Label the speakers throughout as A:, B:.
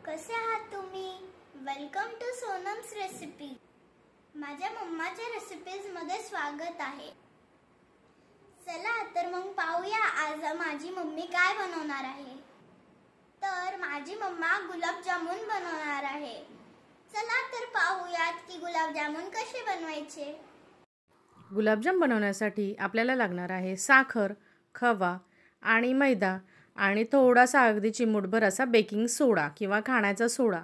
A: कसे आहात तुम्ही? Welcome to Sonam's recipe. माझ्या मम्माच्या रेसिपीज मध्ये स्वागत आहे. चला तर मग पाहूया आज माझी मम्मी काय बनवणार आहे. तर माझी मम्मा गुलाबजामुन बनवणार आहे. चला तर पाहूयात की गुलाबजामुन कसे बनवायचे.
B: गुलाबजाम बनवण्यासाठी आपल्याला लागणार आहे साखर, खवा आणि मैदा आणि थोडासा अगदी चिमूटभर असा बेकिंग सोडा किंवा खाण्याचा सोडा.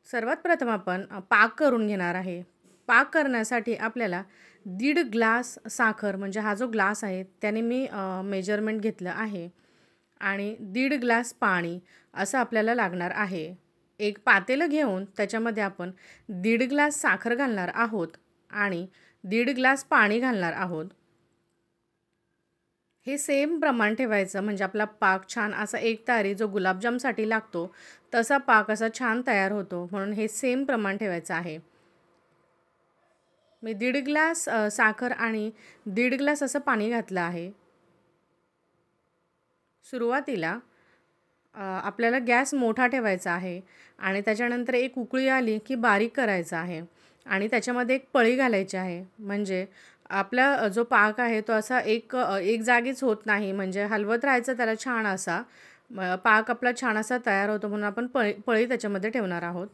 B: सर्वात प्रथम आपण पाक करून घेणार आहे. पाक करण्यासाठी आपल्याला 1.5 ग्लास साखर म्हणजे हा जो ग्लास आहे त्याने मी मेजरमेंट घेतलं आहे आणि 1.5 ग्लास पाणी असं आपल्याला लागणार आहे. एक पातेलं घेऊन त्याच्यामध्ये आपण 1.5 ग्लास साखर घालणार आहोत आणि 1.5 ग्लास पाणी घालणार आहोत. हे सेम प्रमाण ठेवायचं म्हणजे आपला पाक छान असा एकतारी जो गुलाबजामसाठी लागतो तसा पाक असा छान तयार होतो. म्हणून हे सेम प्रमाण ठेवायचं आहे. मी 1.5 ग्लास साखर आणि 1.5 ग्लास असं पाणी घातलं आहे. सुरुवातीला आपल्याला गॅस मोठा ठेवायचा आहे आणि त्याच्यानंतर एक उकळी आली की बारीक करायचा आहे आणि त्याच्यामध्ये एक पळी घालायची आहे. म्हणजे आपला जो पाक आहे तो असा एक जागीच होत नाही, म्हणजे हलवत राहायचं त्याला. छान असा पाक आपला छान असा तयार होतो म्हणून आपण पळी त्याच्यामध्ये ठेवणार आहोत.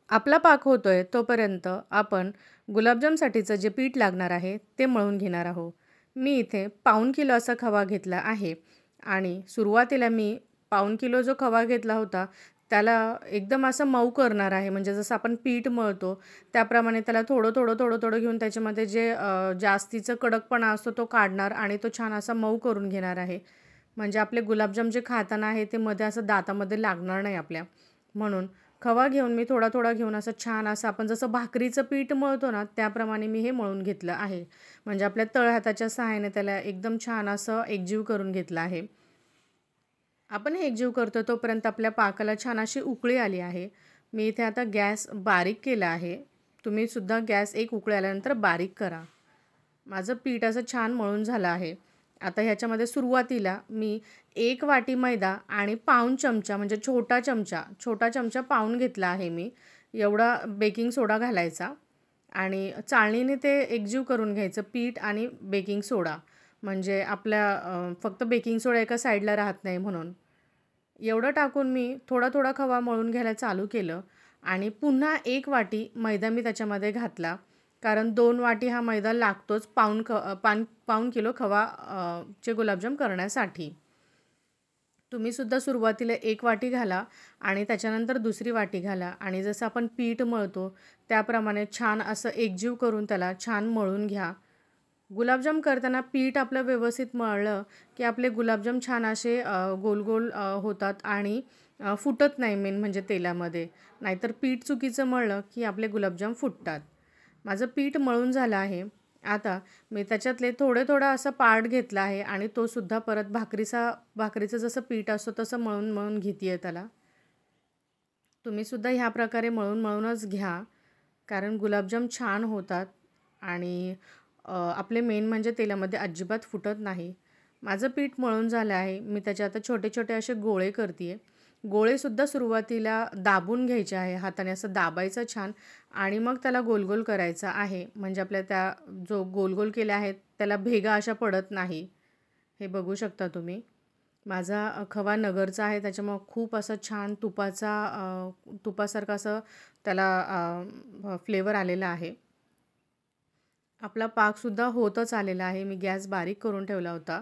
B: आपला पाक होतोय तोपर्यंत आपण गुलाबजामसाठीचं जे पीठ लागणार आहे ते मळून घेणार आहोत. मी इथे 1/4 किलो असा खवा घेतला आहे आणि सुरुवातीला मी 1/4 किलो जो खवा घेतला होता त्याला एकदम असं मऊ करणार आहे. म्हणजे जसं आपण पीठ मळतो त्याप्रमाणे त्याला थोडं घेऊन त्याच्यामध्ये जे जास्तीचं कडकपणा असतो तो काढणार आणि तो छान असा मऊ करून घेणार आहे. म्हणजे आपले गुलाबजाम जे खाताना आहे ते मध्ये असं दातामध्ये लागणार नाही आपल्या. म्हणून खवा घेऊन मी थोडा घेऊन असं छान असं आपण जसं भाकरीचं पीठ मळतो ना त्याप्रमाणे मी हे मळून घेतलं आहे. म्हणजे आपल्या तळहाताच्या सहाय्याने त्याला एकदम छान असं एकजीव करून घेतलं आहे. आपण हे एकजीव करतो तोपर्यंत आपल्या पाकाला छान अशी उकळी आली आहे. मी इथे आता गॅस बारीक केला आहे. तुम्ही सुद्धा गॅस एक उकळी आल्यानंतर बारीक करा. माझं पीठ असं छान मळून झालं आहे. आता ह्याच्यामध्ये सुरुवातीला मी 1 वाटी मैदा आणि पाऊण चमचा म्हणजे छोटा चमचा पाऊण घेतला आहे मी. एवढा बेकिंग सोडा घालायचा आणि चाळणीने ते एकजीव करून घ्यायचं पीठ आणि बेकिंग सोडा. म्हणजे आपल्या फक्त बेकिंग सोडा एका साईडला राहत नाही म्हणून. एवढं टाकून मी थोडा खवा मळून घ्यायला चालू केलं आणि पुन्हा 1 वाटी मैदा मी त्याच्यामध्ये घातला. कारण 2 वाटी हा मैदा लागतोच पाऊण किलो खवा चे गुलाबजाम करण्यासाठी. तुम्हीसुद्धा सुरुवातीला 1 वाटी घाला आणि त्याच्यानंतर दुसरी वाटी घाला आणि जसं आपण पीठ मळतो त्याप्रमाणे छान असं एकजीव करून त्याला छान मळून घ्या. गुलाबजाम करताना पीठ आपलं व्यवस्थित मळलं की आपले गुलाबजाम छान असे गोल होतात आणि फुटत नाही. मेन म्हणजे तेलामध्ये. नाहीतर पीठ चुकीचं मळलं की आपले गुलाबजाम फुटतात. माझं पीठ मळून झालं आहे. आता मी त्याच्यातले थोडं असं पार्ट घेतला आहे आणि तो सुद्धा परत भाकरीचं जसं पीठ असतं तसं मळून घेते आहे त्याला. तुम्हीसुद्धा ह्या प्रकारे मळूनच घ्या कारण गुलाबजाम छान होतात आणि आपले मेन म्हणजे तेलामध्ये अजिबात फुटत नाही. माझं पीठ मळून झालं आहे. मी त्याचे आता छोटे असे गोळे करते आहे. गोळेसुद्धा सुरुवातीला दाबून घ्यायचे आहे. हाताने असं दाबायचं छान आणि मग त्याला गोल करायचा आहे. म्हणजे आपल्या त्या जो गोल केले आहेत त्याला भेगा अशा पडत नाही. हे बघू शकता तुम्ही. माझा खवा नगरचा आहे त्याच्यामुळं खूप असं छान तुपासारखं असं त्याला फ्लेवर आलेला आहे. आपला पाकसुद्धा होतच आलेला आहे. मी गॅस बारीक करून ठेवला होता.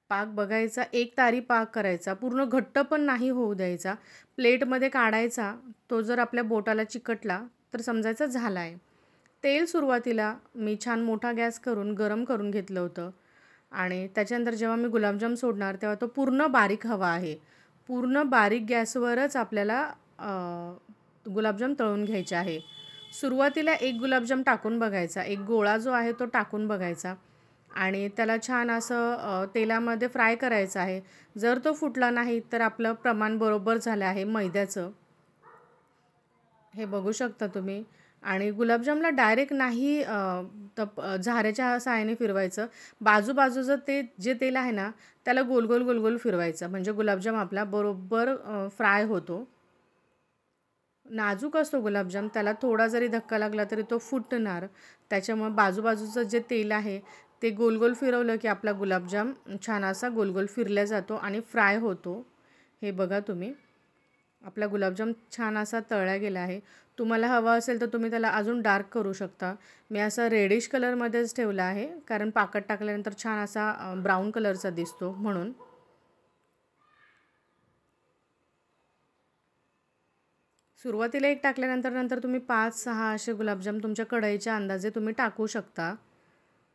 B: पाक बघायचा, एक तारी पाक करायचा. पूर्ण घट्ट पण नाही होऊ द्यायचा. प्लेटमध्ये काढायचा. तो जर आपल्या बोटाला चिकटला तर समजायचं झाला आहे. तेल सुरुवातीला मी छान मोठा गॅस करून गरम करून घेतलं होतं आणि त्याच्यानंतर जेव्हा मी गुलाबजाम सोडणार तेव्हा तो पूर्ण बारीक हवा आहे. पूर्ण बारीक गॅसवरच आपल्याला गुलाबजाम तळून घ्यायचे आहे. सुरुवातीला एक गुलाबजाम टाकून बघायचा. एक गोळा जो आहे तो टाकून बघायचा आणि त्याला छान असं तेलामध्ये फ्राय करायचं आहे. जर तो फुटला नाही तर आपलं प्रमाण बरोबर झालं आहे मैद्याचं. हे बघू शकता तुम्ही. आणि गुलाबजामला डायरेक्ट नाही झाऱ्याच्या सहाय्याने फिरवायचं. बाजूबाजूचं ते जे तेल आहे ना त्याला गोल फिरवायचं म्हणजे गुलाबजाम आपला बरोबर फ्राय होतो. नाजूक असतो गुलाबजाम, त्याला थोडा जरी धक्का लागला तरी तो फुटणार. त्याच्यामुळे बाजूबाजूचं जे तेल आहे ते गोल गोल फिरवलं की आपला गुलाबजाम छान असा गोल गोल फिरला जातो आणि फ्राय होतो. हे बघा तुम्ही, आपला गुलाबजाम छान असा तळला गेला आहे. तुम्हाला हवा असेल तर तुम्ही त्याला अजून डार्क करू शकता. मी असा रेडिश कलरमध्येच ठेवला आहे, कारण पाकात टाकल्यानंतर छान असा ब्राऊन कलरचा दिसतो म्हणून. सुरुवातीला एक टाकल्यानंतर नंतर तुम्ही 5-6 असे गुलाबजाम तुमच्या कढईच्या अंदाजे तुम्ही टाकू शकता.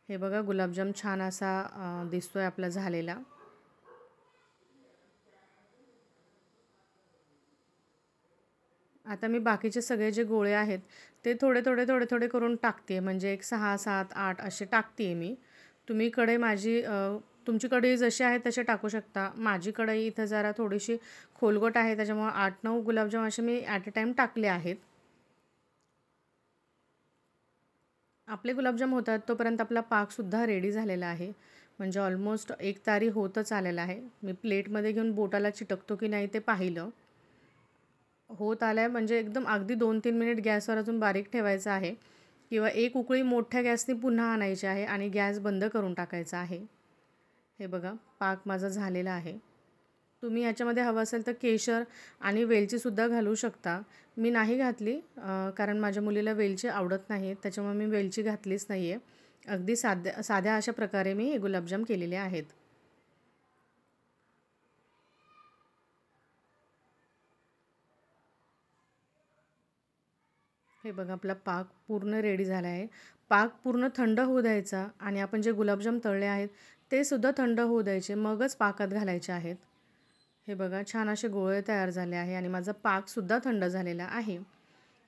B: हे बघा, गुलाबजाम छान असा दिसतोय आपला झालेला. आता मी बाकीचे सगळे जे गोळे आहेत ते थोडे थोडे थोडे थोडे करून टाकते, म्हणजे एक 6, 7, 8 असे टाकते मी. तुम्ही कढई तुमची कढई जशी आहे तसे टाकू शकता. माझी कढई इथं जरा थोडीशी खोलगट आहे, त्याच्यामुळे 8-9 गुलाबजाम असे मी ॲट अ टाईम टाकले आहेत. आपले गुलाबजाम होतात तोपर्यंत आपला पाकसुद्धा रेडी झालेला आहे, म्हणजे ऑलमोस्ट एक तारी होतच आलेला आहे. मी प्लेटमध्ये घेऊन बोटाला चिटकतो की नाही ते पाहिलं. होत आला आहे, म्हणजे एकदम अगदी 2-3 मिनिट गॅसवर अजून बारीक ठेवायचं आहे, किंवा एक उकळी मोठ्या गॅसने पुन्हा आणायची आहे आणि गॅस बंद करून टाकायचा आहे. हे बघा, पाक माझा झालेला आहे. तुम्ही याच्यामध्ये हवं असेल तर केशर आणि वेलचीसुद्धा घालू शकता. मी नाही घातली, कारण माझ्या मुलीला वेलची आवडत नाही, त्याच्यामुळे मी वेलची घातलीच नाही आहे. अगदी साध्या अशा प्रकारे मी हे गुलाबजाम केलेले आहेत. हे बघा, आपला पाक पूर्ण रेडी झाला आहे. पाक पूर्ण थंड होऊ द्यायचा आणि आपण जे गुलाबजाम तळले आहेत ते सुद्धा थंड होऊ द्यायचे, मगच पाकात घालायचे आहेत. हे बघा, छान असे गोळे तयार झाले आहे आणि माझा पाकसुद्धा थंड झालेला आहे.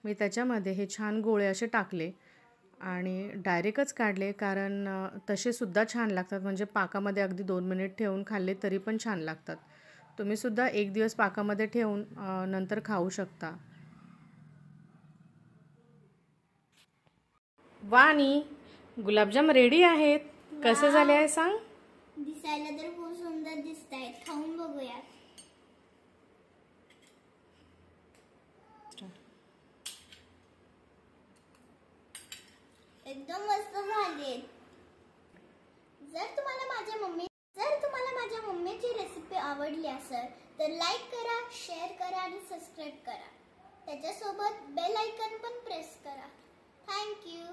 B: मी त्याच्यामध्ये हे छान गोळे असे टाकले आणि डायरेक्टच काढले, कारण तसेसुद्धा छान लागतात, म्हणजे पाकामध्ये अगदी 2 मिनिट ठेवून खाल्ले तरी पण छान लागतात. तुम्हीसुद्धा एक दिवस पाकामध्ये ठेवून नंतर खाऊ शकता. वाणी, गुलाबजाम रेडी आहेत. कसे झाले आहे सांग?
A: दिसायला तर खूप सुंदर दिसत आहेत. खाऊन बघूया. एकदम मस्त झालेत. जर तुम्हाला माझ्या मम्मीची रेसिपी आवडली असेल तर लाईक करा, शेअर करा आणि सबस्क्राईब करा. त्याच्यासोबत बेल आयकॉन पण प्रेस करा. Thank you.